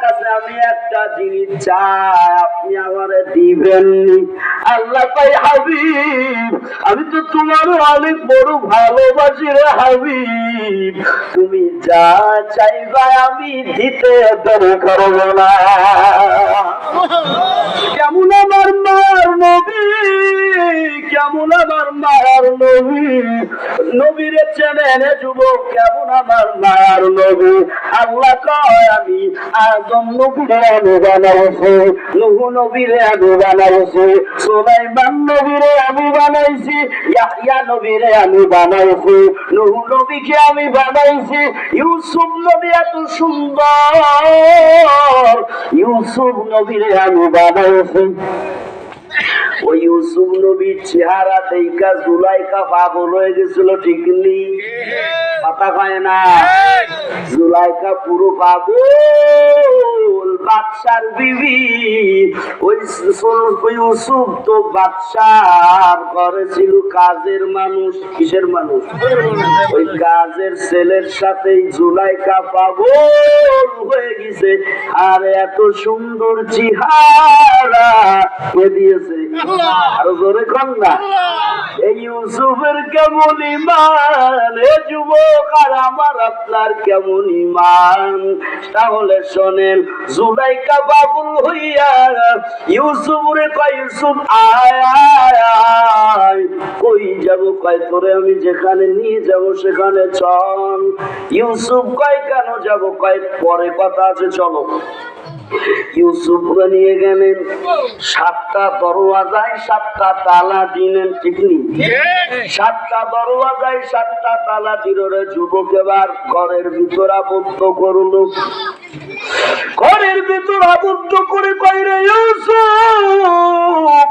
কাছে আমি একটা জিনিস চাই, আপনি আমারে দিবেন। আল্লাহ কই হাবিব, আমি তো তোমার অনেক বড় ভালোবাসি রে হাবিব, তুমি যা চাইবা আমি দিতে দেরি করব না। কেমন আমার মার নবী, কেমন আমার মার নবী, নবীরে চেনেন যুবক, কেমন আমার মার নবী। আল্লাহ কয় আমি আদম নবীরে আমি বানাইছি, নূহ নবীরে আমি বানাইছি, সুলাইমান নবীরে আমি বানাইছি, ইয়াহইয়া নবীরে আমি বানাইছি, নূহ নবীকে আমি বানাইছি, ইউসুফ নবী এত সুন্দর, ইউসুফ নবীরে আমি বানাইছি। ওই ইউসুফ নবীর চেহারা দেখা জুলাইখা পাগল হয়ে গেছিল, ঠিক নেই? কথা কয় না, জুলাইখা পুরো পাগল। বাদশার বিবি, ওই ইউসুফ তো বাদশার ঘরে ছিল কাজের মানুষ। কিসের মানুষ? ওই কাজের ছেলের সাথে জুলাইখা পাগল হয়ে গেছে। আর এত সুন্দর চেহারা কে দিয়েছে? আরো জোরে কন না। এই ইউসুফের কেমন ইমান, এ যুবক আর আমার আপনার কেমন ইমান? তাহলে শোনেন, জুলাইখা পাগল হইয়া ইউসুফ রে কয়, ইউসুফ আয় আয় আয়। কই যাব? কয় তোরে আমি যেখানে নিয়ে যাব সেখানে চল। ইউসুফ কয় কেন যাব? কয় পরে কথা আছে, চলো। ইউসুফকে নিয়ে গেলেন, 7টা দরওয়াজায় 7টা তালা দিলেন, ঠিক নেই? 7টা দরওয়াজায় 7টা তালা দিল রে যুবক। এবার ঘরের ভিতর আবদ্ধ করলো, ঘরের ভিতর আবদ্ধ করে কই রে ইউসুফ,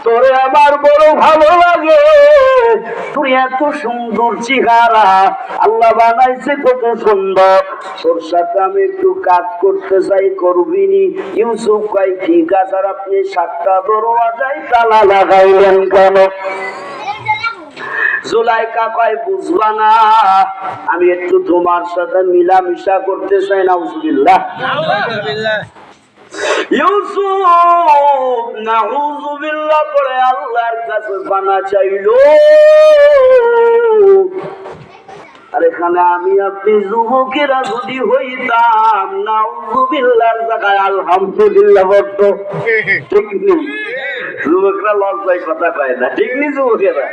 তোরে আমার বড় ভালো লাগে, তুই এত সুন্দর চেহারা, আল্লাহ বানাইছে কত সুন্দর, তোর সাথে আমি একটু কাজ করতে চাই, করবি নি? ইউসুফ কয় ঠিক আছে। আর আপনি 7টা দরওয়াজায় তালা লাগাইলেন কেন? জুলাইখা কয় বুঝবা না, আমি একটু তোমার সাথে মিলামিশা করতে চাই। নাউজুবিল্লাহ। ইউসুফ নাউজুবিল্লাহ করে আল্লাহর কাছে পানা চাইলো। আর এখানে আমি আপনি যুবকেরা যদি হইতাম, নাউজুবিল্লাহর জায়গায় আলহামদুলিল্লাহ বলতো, ঠিক নেই? যুবকরা লজ্জায় কথা কয় না, ঠিক নেই যুবকেরা?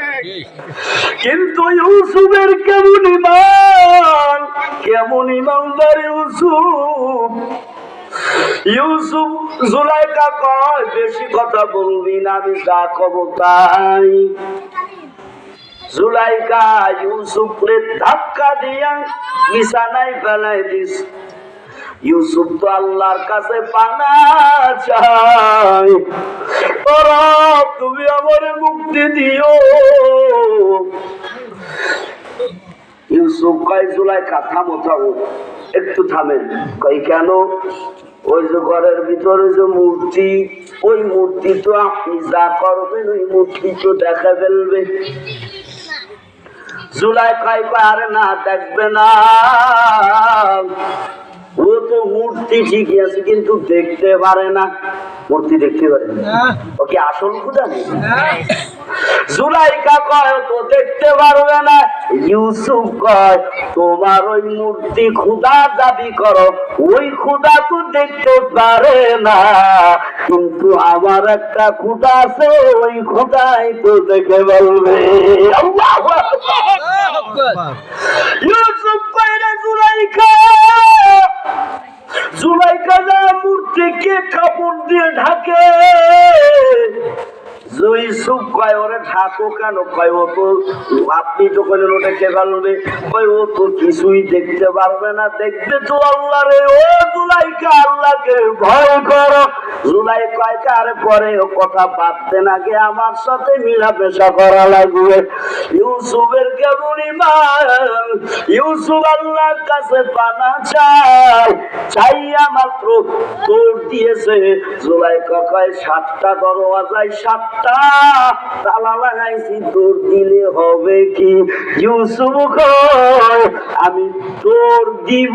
কিন্তু ইউসুফের কেমন ইমান, কেমন ইমানদার ইউসুফ। ইউসুফ, জুলাইখা কয় বেশি কথা বলবি না, আমি যা কব তাই। জুলাইখা ইউসুফরে ধাক্কা দিয়া বিছানায় ফেলাই দিস। ইউসুফ তো আল্লাহর কাছে পানা চাই, রব তুমি আমারে মুক্তি দিও। ইউসুফ কয় জুলাইখা থামো থামো, একটু থামেন। কই কেন? ওই যে ঘরের ভিতরে যে মূর্তি, ওই মূর্তি তো আপনি যা করবেন ওই মূর্তি তো দেখা ফেলবে। জুলাইখা কয় আরে না, দেখবে না, ও তো মূর্তি ঠিকই আছে কিন্তু দেখতে পারে না। মূর্তি দেখতে পারে না, ওকে আসল খোদা নেই। জুলাইখা কয় তো দেখতে পারবে না। ইউসুফ কয় তোমার ওই মূর্তি খোদা দাবি করো, ওই খোদা তো দেখতে পারে না, কিন্তু আমার একটা খোদা আছে, ওই খোদাই তো দেখে বলবে। ইউসুফ কয় রে জুলাইখা, জুলাইখা যা মূর্তিকে কাপড় দিয়ে ঢাকে। ইউসুফ কয় ওরে ঢাকো কেন? কয় ও তো আপনি তো কইলেন ও দেখতে পারবে। কয় ও তো কিছুই দেখতে পারবে না, দেখবে তো আল্লাহ রে। ও জুলাইখা আল্লাহকে ভয় করো, জুলাই কয় কার পরে কথা বাদতে নাকি আমার সাথে মিলামেশা করা লাগবে। ইউসুফের কেমন ঈমান, ইউসুফ আল্লাহর কাছে পানা চাইয়া মাত্র দৌড় দিয়েছে। জুলাইখা কয় 7টা দরওয়াজায় 7টা তালা লাগাইছি, দৌড় দিলে হবে কি? ইউসুফ কয় আমি দৌড় দিব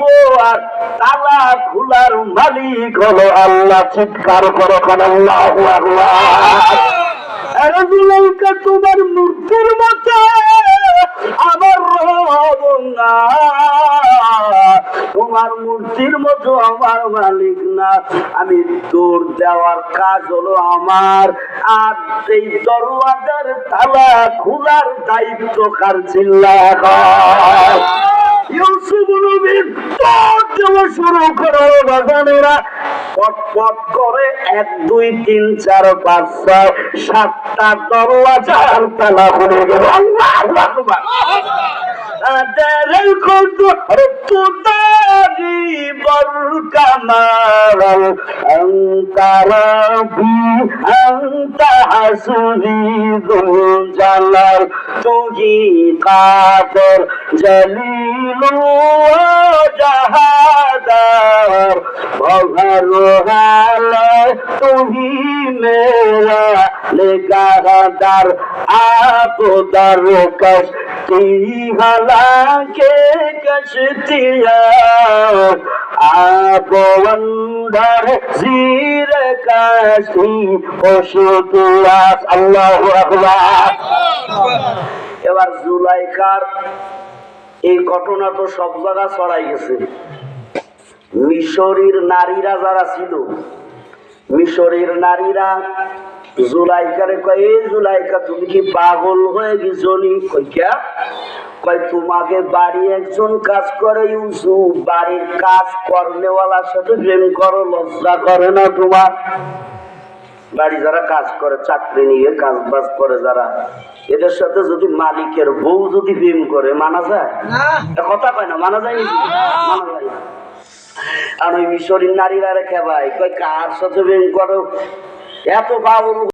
আর তালা খোলার মালিক হলো আল্লাহ। চিৎকার করো আল্লাহু আকবার। আরে জুলাইখা তোমার মূর্তির মতো আমার রব না, তোমার মূর্তির মতো আমার মালিক না। আমি দৌড় দেওয়ার কাজ হলো আমার, আর এই দরওয়াজার তালা খোলার দায়িত্ব কার? চিল্লায়া কও। ইউসুফ নবী দৌড় দেওয়া শুরু করো বাজানেরা, পটপট করে 1 2 3 4 5 6 7টা দরওয়াজার তালা খুলে গেল। আল্লাহু আকবার। আদারের কত তুদারি বরকামার আন্তারাবি আন্তা হাসুরি দুল জালাল তুহি কাদের জলিলু জাহাদার ভগরো হালে তুহি মেরা লেগাদার আপদার কশ ती हालांकि कश्तिया आप अंदर जीर कश्ती खुशुदियास। আল্লাহু আকবার। এবার জুলাইখার এই ঘটনা তো সব জায়গা ছড়াই গেছে। মিশরের নারীরা যারা ছিল, মিশরের নারীরা জুলাইখারে কয়, এই জুলাইখা তুমি কি পাগল হয়ে গেছো নি? কয় তোমাকে বাড়ি একজন কাজ করে ইউসুফ, বাড়ির কাজ করনেওয়ালার সাথে প্রেম করো, লজ্জা করে না তোমার? বাড়ি যারা কাজ করে, চাকরি নিয়ে কাজ বাজ করে যারা, এদের সাথে যদি মালিকের বউ যদি প্রেম করে মানা যায়? কথা কয় না, মানা যায়? মানা যায়। আর ওই মিশরের নারীরা রেখে ভাই কয় কার সাথে প্রেম করো? এত পাগল